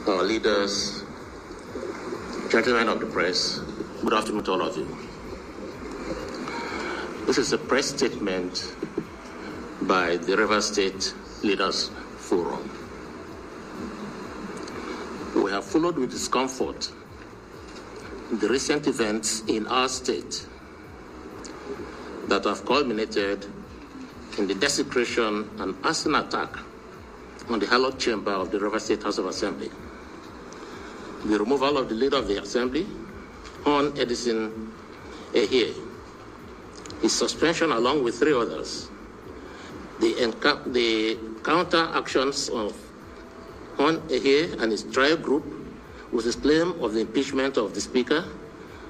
our leaders, gentlemen of the press, good afternoon to all of you. This is a press statement by the Rivers State Leaders Forum. We have followed with discomfort the recent events in our state that have culminated in the desecration and arson attack on the hallowed chamber of the Rivers State House of Assembly, the removal of the leader of the Assembly, Hon. Edison Ehie, his suspension along with 3 others, the counter actions of Hon. Ehie and his trial group with his claim of the impeachment of the Speaker,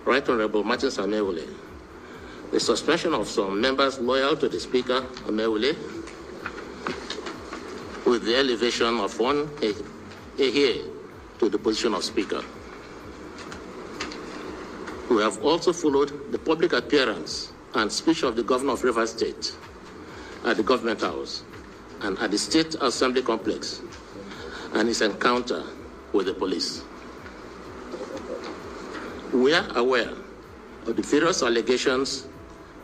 Right Honorable Martin Amewule, the suspension of some members loyal to the Speaker, Amewule, with the elevation of Hon. Ehie to the position of Speaker. We have also followed the public appearance and speech of the Governor of Rivers State at the Government House and at the State Assembly Complex and his encounter with the police. We are aware of the various allegations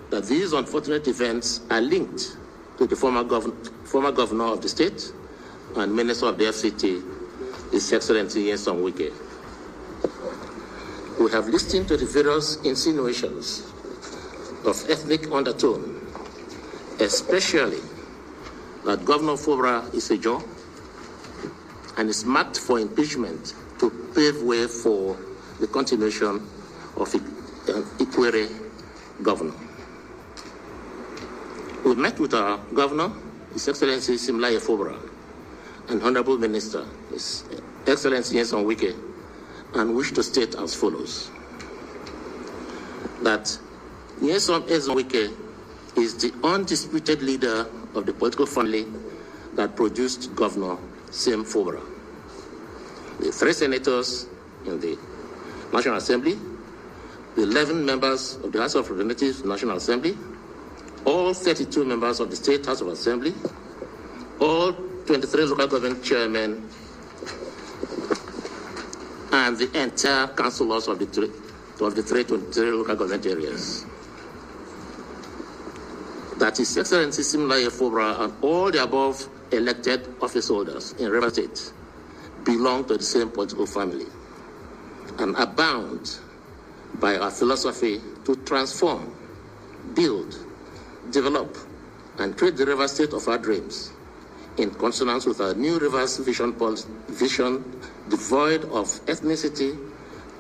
that these unfortunate events are linked to the former governor of the state and Minister of the FCT, His Excellency Nyesom Wike. We have listened to the various insinuations of ethnic undertone, especially that Governor Fubara is a Jew and is marked for impeachment to pave way for the continuation of Ikwere governor. We met with our governor, His Excellency Simlaye Fubara, and Honorable Minister, His Excellency Nyesom Wike, and wish to state as follows: that Nyesom Wike is the undisputed leader of the political family that produced Governor Sim Fubara. The 3 senators in the National Assembly, the 11 members of the House of Representatives National Assembly, all 32 members of the State House of Assembly, all 23 local government chairmen, and the entire councillors of the 23 local government areas. That His Excellency Simlaye Fubara and all the above elected office holders in Rivers State belong to the same political family and are bound by our philosophy to transform, build, develop, and create the Rivers State of our dreams in consonance with our new Rivers vision devoid of ethnicity,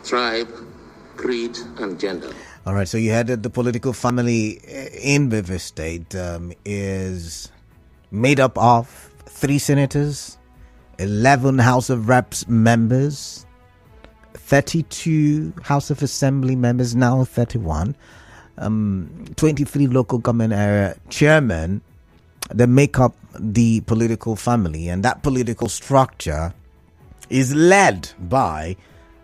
tribe, creed, and gender. All right, so you had the political family in Rivers State is made up of 3 senators, 11 House of Reps members, 32 House of Assembly members, now 31, 23 local government area chairmen that make up the political family, and that political structure is led by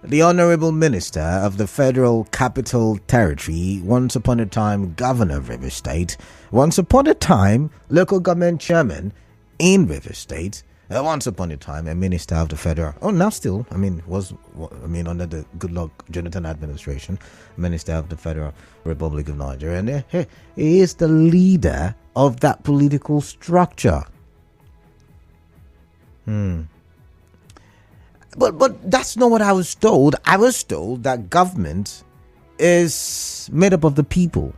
the Honorable Minister of the Federal Capital Territory, once upon a time Governor of Rivers State, once upon a time local government chairman in Rivers State, once upon a time a Minister of the Federal, now still, under the Goodluck Jonathan administration, Minister of the Federal Republic of Nigeria, and he is the leader of that political structure. But that's not what I was told. I was told that government is made up of the people.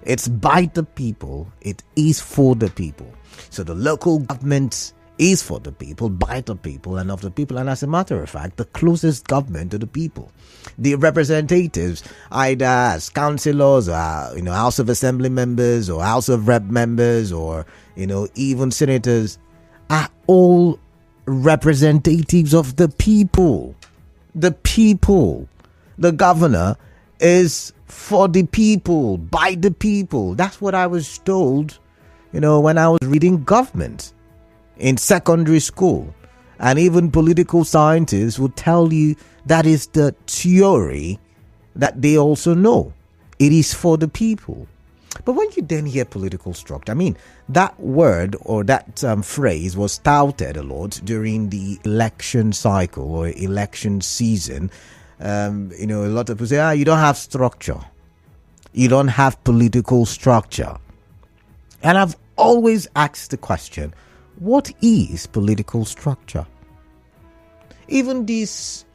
It's by the people. It is for the people. So the local government is for the people, by the people, and of the people. And as a matter of fact, the closest government to the people. The representatives, either as councillors or, House of Assembly members or House of Rep members or, even senators, are all representatives of the people. The people. The governor is for the people, by the people. That's what I was told, when I was reading government in secondary school. And even political scientists would tell you that is the theory that they also know. It is for the people. But when you then hear political structure, I mean, that word or that phrase was touted a lot during the election cycle or election season. A lot of people say, you don't have structure. You don't have political structure. And I've always asked the question, what is political structure? Even these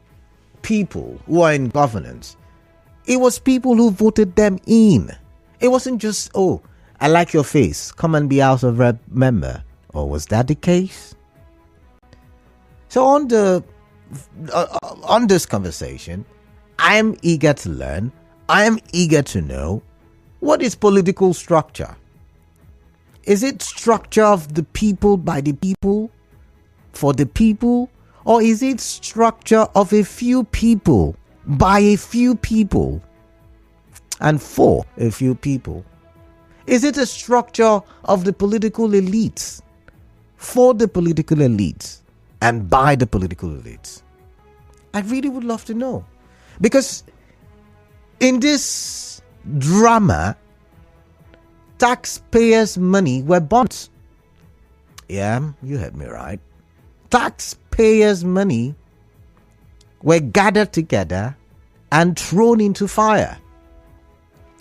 people who are in governance, it was people who voted them in. It wasn't just, I like your face, come and be House of Rep member. Or was that the case? So on this conversation, I am eager to learn. I am eager to know, what is political structure? Is it structure of the people, by the people, for the people? Or is it structure of a few people, by a few people, and for a few people? Is it a structure of the political elites, for the political elites, and by the political elites? I really would love to know. Because in this drama, taxpayers' money were burnt. Yeah, you heard me right. Taxpayers' money were gathered together and thrown into fire.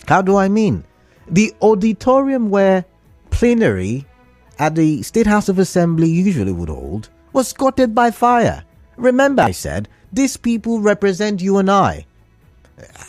How do I mean? The auditorium where plenary at the State House of Assembly usually would hold was scattered by fire. Remember, I said, these people represent you and I.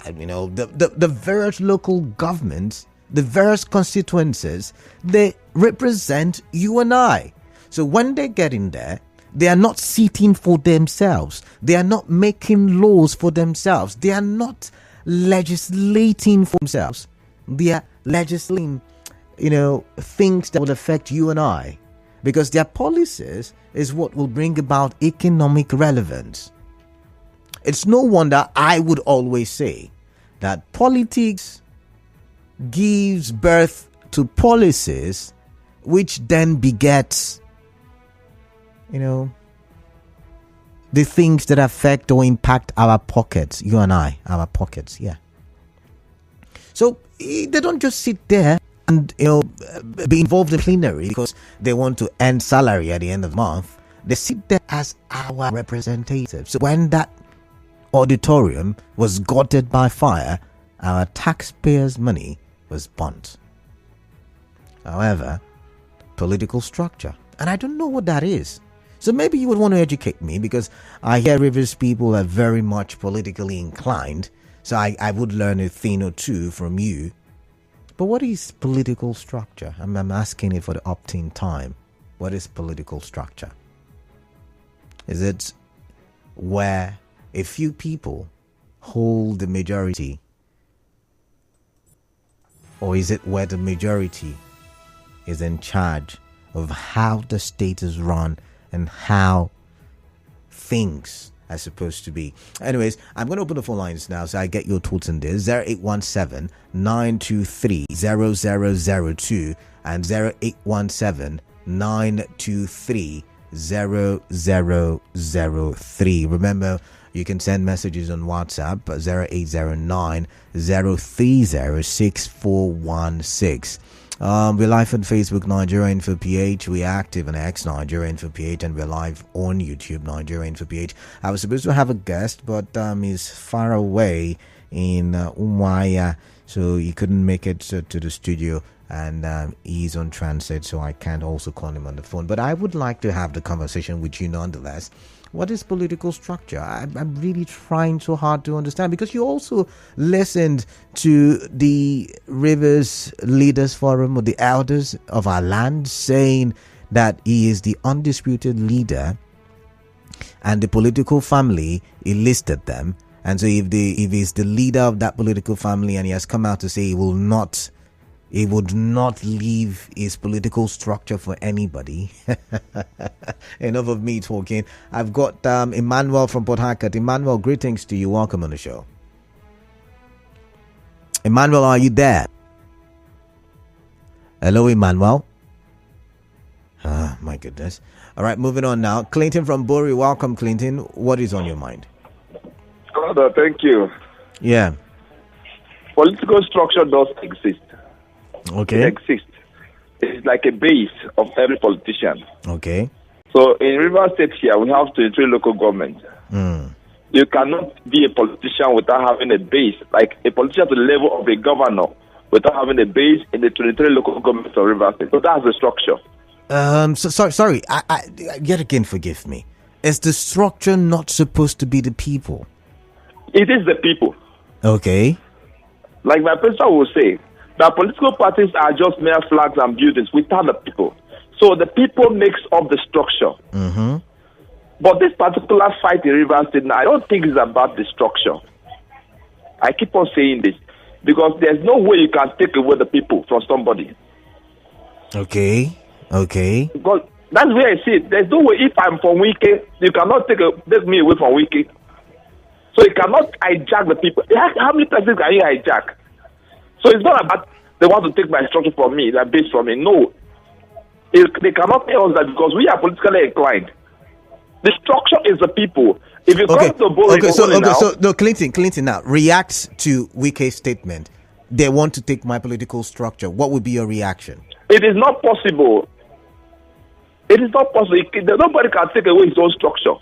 The various local governments, the various constituencies, they represent you and I. So when they get in there, they are not sitting for themselves. They are not making laws for themselves. They are not legislating for themselves. They are legislating, things that will affect you and I. Because their policies is what will bring about economic relevance. It's no wonder I would always say that politics gives birth to policies which then begets, the things that affect or impact our pockets, you and I, our pockets, yeah. So they don't just sit there and, be involved in plenary because they want to earn salary at the end of the month. They sit there as our representatives. So when that auditorium was gutted by fire, our taxpayers' money was burnt. However, political structure, and I don't know what that is. So maybe you would want to educate me, because I hear Rivers people are very much politically inclined. So I would learn a thing or two from you. But what is political structure? I'm asking it for the opt-in time. What is political structure? Is it where a few people hold the majority? Or is it where the majority is in charge of how the state is run and how things are supposed to be? Anyways, I'm going to open the phone lines now so I get your thoughts on this. 0817-923-0002 and 0817-923-0003. Remember, you can send messages on WhatsApp 0809-030-6416. We're live on Facebook, Nigeria Info PH. We're active on X, Nigeria Info PH, and we're live on YouTube, Nigeria Info PH. I was supposed to have a guest, but he's far away in Umuahia, so he couldn't make it to the studio, and he's on transit, so I can't also call him on the phone. But I would like to have the conversation with you nonetheless. What is political structure? I'm really trying so hard to understand, because you also listened to the Rivers Leaders Forum, or the elders of our land, saying that he is the undisputed leader, and the political family, he listed them. And so if he's the leader of that political family, and he has come out to say he would not leave his political structure for anybody. Enough of me talking. I've got Emmanuel from Port Harcourt. Emmanuel, greetings to you. Welcome on the show. Emmanuel, are you there? Hello, Emmanuel. Ah, my goodness. All right, moving on now. Clinton from Bury. Welcome, Clinton. What is on your mind? Thank you. Yeah. Political structure does exist. Okay. It exists. It's like a base of every politician. Okay. So in Rivers State here, we have 23 local governments. You cannot be a politician without having a base, like a politician to the level of a governor without having a base in the 23 local governments of Rivers State. So that's the structure. Sorry. I yet again, forgive me. Is the structure not supposed to be the people? It is the people. Okay. Like my principal will say, that political parties are just mere flags and buildings without the people. So the people makes up the structure. But this particular fight in Rivers State now, I don't think it's about the structure. I keep on saying this because there's no way you can take away the people from somebody. Okay. Because that's where I see it. There's no way if I'm from Wike, you cannot take me away from Wike. So you cannot hijack the people. How many persons can you hijack? So it's not about they want to take my structure from me, that base from me. No. They cannot tell us that because we are politically inclined. The structure is the people. If you come to both, so Clinton now reacts to Wike's statement. They want to take my political structure. What would be your reaction? It is not possible. It is not possible. Nobody can take away his own structure.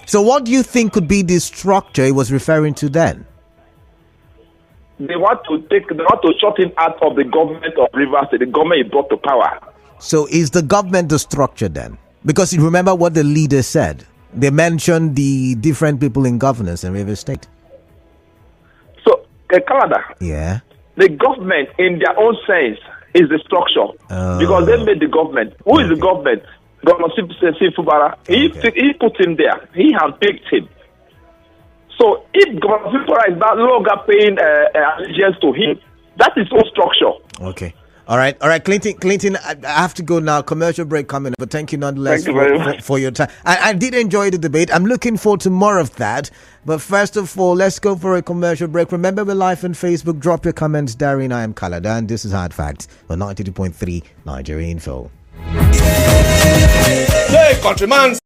So what do you think could be the structure he was referring to then? They want to shut him out of the government of Rivers State. The government he brought to power. So is the government the structure then? Because you remember what the leader said. They mentioned the different people in governance in Rivers State. So, Canada, the government in their own sense is the structure. Because they made the government. Who is the government? Governor Fubara. He put him there. He handpicked him. So if Governor Fubara is no longer paying allegiance to him, that is no structure. Okay. All right, Clinton. I have to go now. Commercial break coming up, but thank you nonetheless for your time. I did enjoy the debate. I'm looking forward to more of that. But first of all, let's go for a commercial break. Remember, we're live on Facebook. Drop your comments, Darren. I am Kalada, and this is Hard Facts on 92.3 Nigeria Info. Hey, countryman.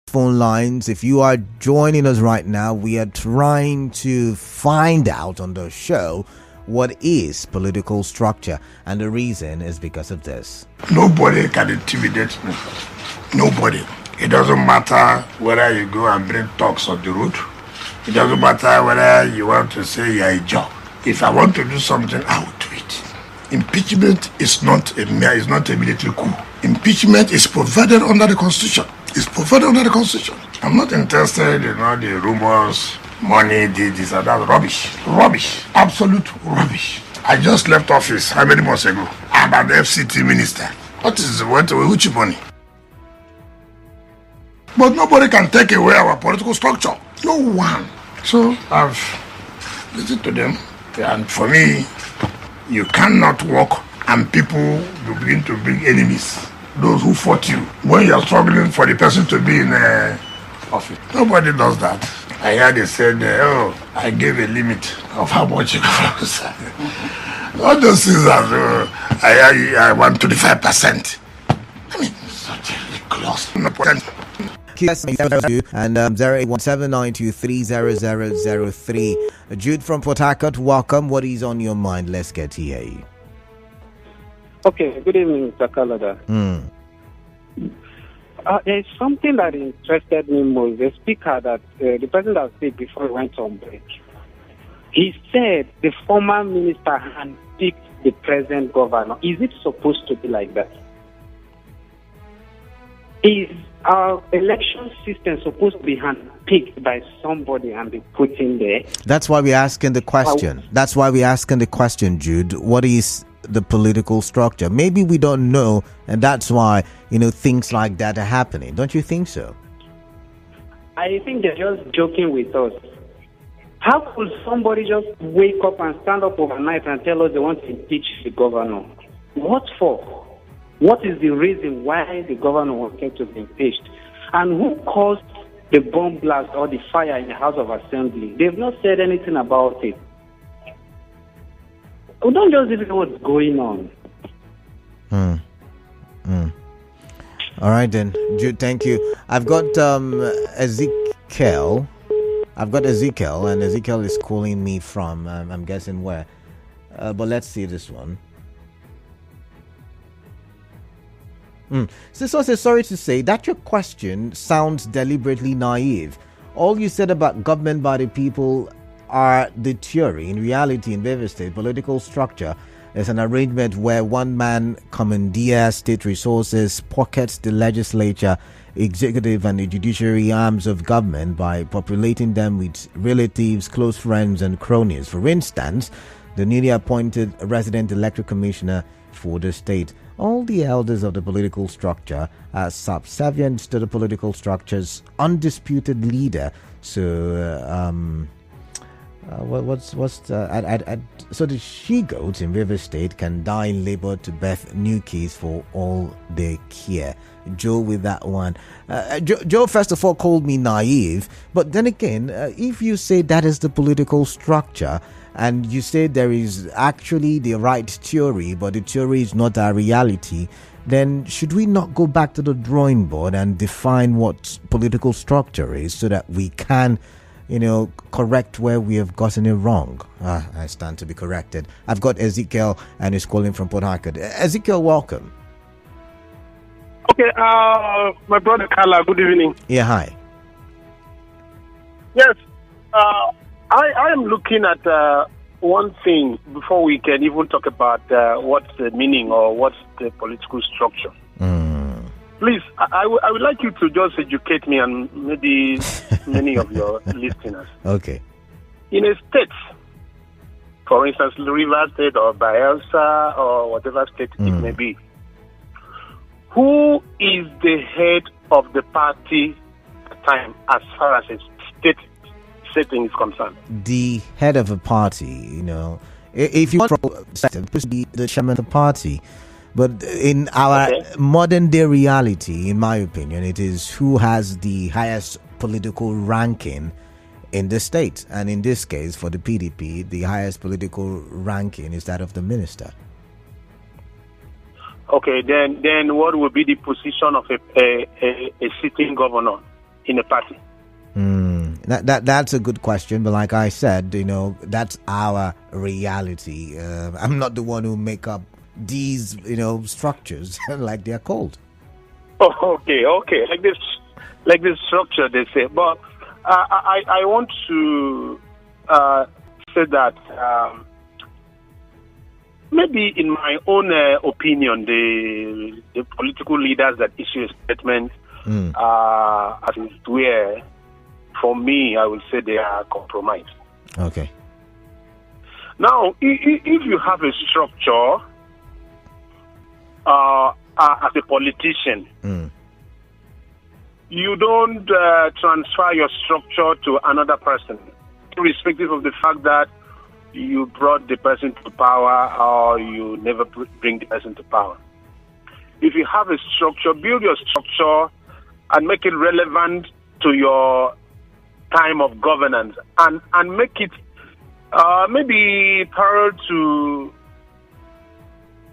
phone lines. If you are joining us right now, we are trying to find out on the show what is political structure, and the reason is because of this. Nobody can intimidate me. Nobody. It doesn't matter whether you go and bring talks on the road. It doesn't matter whether you want to say you're a job. If I want to do something, I will do it. Impeachment is not a military coup. Impeachment is provided under the Constitution. It's provided under the Constitution. I'm not interested in all the rumors, money, this and that. Rubbish. Rubbish. Absolute rubbish. I just left office how many months ago? I'm an FCT minister. Which money? But nobody can take away our political structure. No one. So I've listened to them. And for me, you cannot walk and people will begin to bring enemies. Those who fought you when you're struggling for the person to be in office. Nobody does that. I heard they said, I gave a limit of how much you can say. All those things are, I want 25%. I mean, such a ridiculous. And 0817923003. Jude from Port Harcourt, welcome. What is on your mind? Let's get to hear you. Okay, good evening, Mr. Kalada. There's something that interested me most. The speaker that the person that spoke before he went on break, he said the former minister handpicked the present governor. Is it supposed to be like that? Is our election system supposed to be handpicked by somebody and be put in there? That's why we're asking the question. That's why we're asking the question, Jude. What is the political structure? Maybe we don't know, and that's why things like that are happening. Don't you think so? I think they're just joking with us. How could somebody just wake up and stand up overnight and tell us they want to impeach the governor? What for? What is the reason why the governor wanted to be impeached? And who caused the bomb blast or the fire in the House of Assembly? They've not said anything about it. We don't just even know what's going on. All right then, Jude, thank you. I've got Ezekiel. And Ezekiel is calling me from, I'm guessing where. But let's see this one. So sorry to say that your question sounds deliberately naive. All you said about government by the people are the theory. In reality, in River State, political structure is an arrangement where one man commandeers state resources, pockets the legislature, executive and the judiciary arms of government by populating them with relatives, close friends and cronies. For instance, the newly appointed resident electoral commissioner for the state. All the elders of the political structure are subservient to the political structure's undisputed leader. So, so the she-goats in River State can die in labor to birth new kids for all they care. Joe with that one. Joe first of all called me naive, but then again, if you say that is the political structure, and you say there is actually the right theory, but the theory is not our reality, then should we not go back to the drawing board and define what political structure is so that we can, correct where we have gotten it wrong? I stand to be corrected. I've got Ezekiel and he's calling from Port Harcourt. Ezekiel, welcome. Okay, my brother Carla, good evening. Yeah, hi. Yes, I am looking at one thing before we can even talk about what's the meaning or what's the political structure. Please, I would like you to just educate me and maybe many of your listeners. Okay. In a state, for instance, River State or Bayelsa or whatever state it may be, who is the head of the party at the time as far as a state setting is concerned? The head of a party, if you want to be the chairman of the party, but in our modern day reality, in my opinion, it is who has the highest political ranking in the state, and in this case, for the PDP, the highest political ranking is that of the minister. Okay, then what will be the position of a sitting governor in a party? That's a good question, but like I said, that's our reality. I'm not the one who make up these, structures like they're called. Oh, okay. Like this structure they say. But I want to say that maybe in my own opinion, the political leaders that issue a statement, as it were, for me, I would say they are compromised. Okay. Now, if you have a structure as a politician, you don't transfer your structure to another person, irrespective of the fact that you brought the person to power or you never bring the person to power. If you have a structure, build your structure and make it relevant to your time of governance, and make it maybe parallel to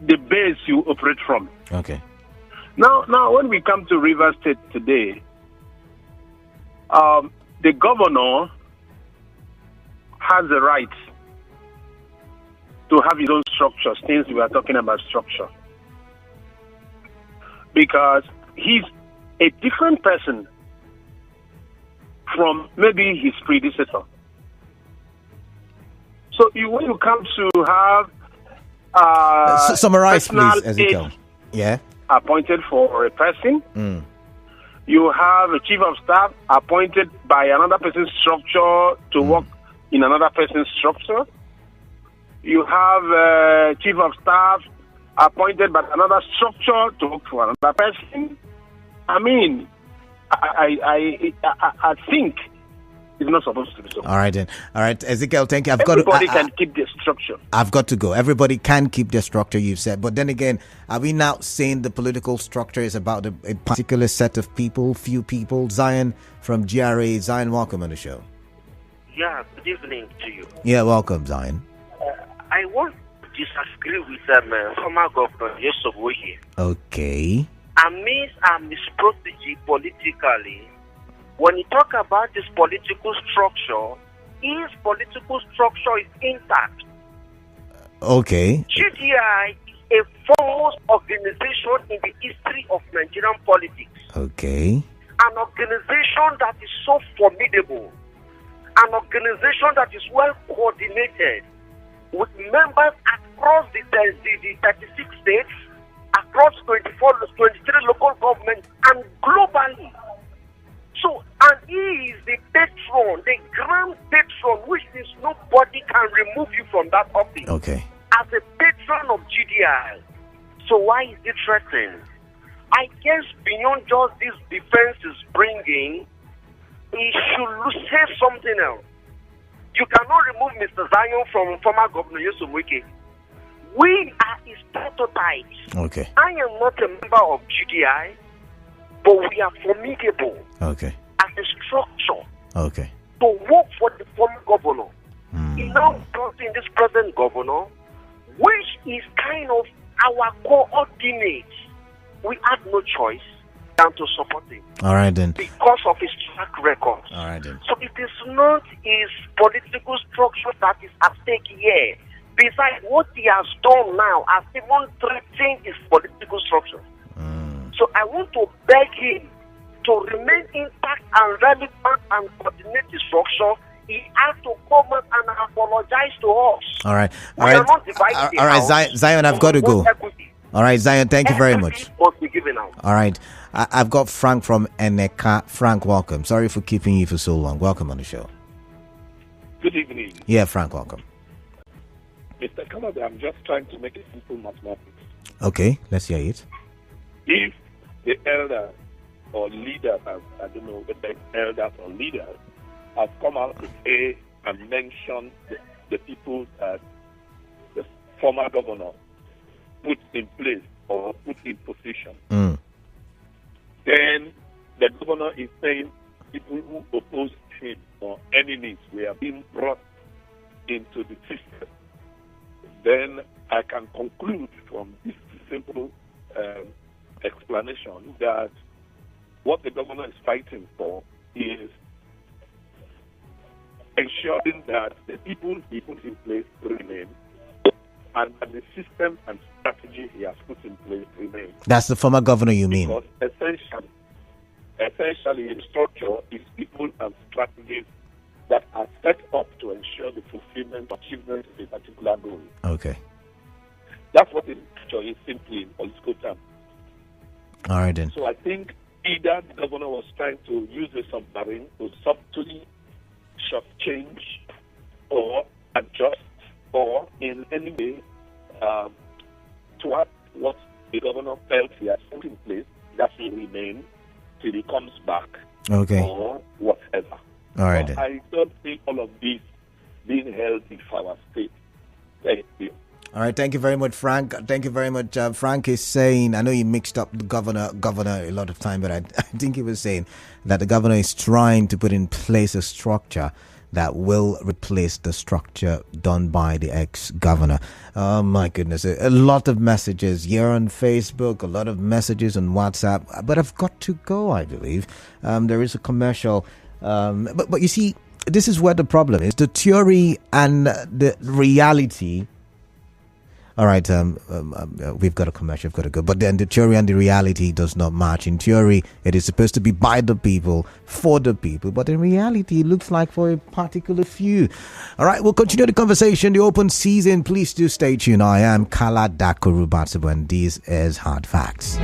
the base you operate from. Okay. Now, when we come to Rivers State today, the governor has the right to have his own structure, since we are talking about structure, because he's a different person from maybe his predecessor. So when you come to have summarize, please, Ezekiel. Yeah. Appointed for a person, you have a chief of staff appointed by another person's structure to work in another person's structure. You have a chief of staff appointed by another structure to work for another person. I mean, I think it's not supposed to be so. All right, then. All right, Ezekiel, thank you. Everybody can keep their structure. I've got to go. Everybody can keep their structure, you've said. But then again, are we now saying the political structure is about a particular set of people, few people? Zion from GRA. Zion, welcome on the show. Yeah, good evening to you. Yeah, welcome, Zion. I want to disagree with former governor Yusuf Wike. Okay. Amidst his strategy politically, when you talk about this political structure, his political structure is intact. Okay. GDI is a foremost organization in the history of Nigerian politics. Okay. An organization that is so formidable. An organization that is well coordinated with members across the 36 states, across 23 local governments, and globally. So, and he is the patron, the grand patron, which means nobody can remove you from that office. Okay. As a patron of GDI. So why is it threatened? I guess beyond just this defense is bringing, he should say something else. You cannot remove Mr. Zion from former Governor Yusuf Wike. We are his prototypes. Okay. I am not a member of GDI, but we are formidable. Okay. As a structure. Okay. To work for the former governor. He now brought in this present governor, which is kind of our coordinate. We had no choice than to support him. All right, then. Because of his track record. All right, then. So it is not his political structure that is at stake here. Besides, what he has done now has even threatened his political structure. So I want to beg him to remain intact and relevant and coordinate the structure. He has to come out and apologize to us. All right. We are not divided. All right, Zion, I've got to go. All right, Zion, thank you very much. Must be given out. All right. I've got Frank from Eneka. Frank, welcome. Sorry for keeping you for so long. Welcome on the show. Good evening. Yeah, Frank, welcome. Mr. Canada, I'm just trying to make a simple mathematics. Okay, let's hear it. If the elder or leaders, I don't know whether it's elders or leaders, have come out to say and mention the people that the former governor put in place or put in position, then the governor is saying people who oppose him or enemies were being brought into the system. Then I can conclude from this simple explanation that what the governor is fighting for is ensuring that the people he put in place remain, and that the system and strategy he has put in place remain. That's the former governor, you mean? Because essentially, the structure is people and strategies that are set up to ensure the fulfillment or achievement of a particular goal. Okay. That's what the structure is simply in political terms. All right, then. So I think either the governor was trying to use a submarine to subtly shortchange or adjust or in any way toward what the governor felt he has put in place, that will remain till he comes back. Okay. Or whatever. All right, so then. I don't see all of this being healthy for our state. Thank you. All right, thank you very much, Frank. Thank you very much. Frank is saying, I know he mixed up the governor a lot of time, but I think he was saying that the governor is trying to put in place a structure that will replace the structure done by the ex-governor. Oh, my goodness. A lot of messages here on Facebook, a lot of messages on WhatsApp, but I've got to go, I believe. There is a commercial. But you see, this is where the problem is. The theory and the reality. All right, we've got a commercial, we've got to go. But then the theory and the reality does not match. In theory, it is supposed to be by the people, for the people. But in reality, it looks like for a particular few. All right, we'll continue the conversation, the open season. Please do stay tuned. I am Kala Dakurubatsabu, and this is Hard Facts.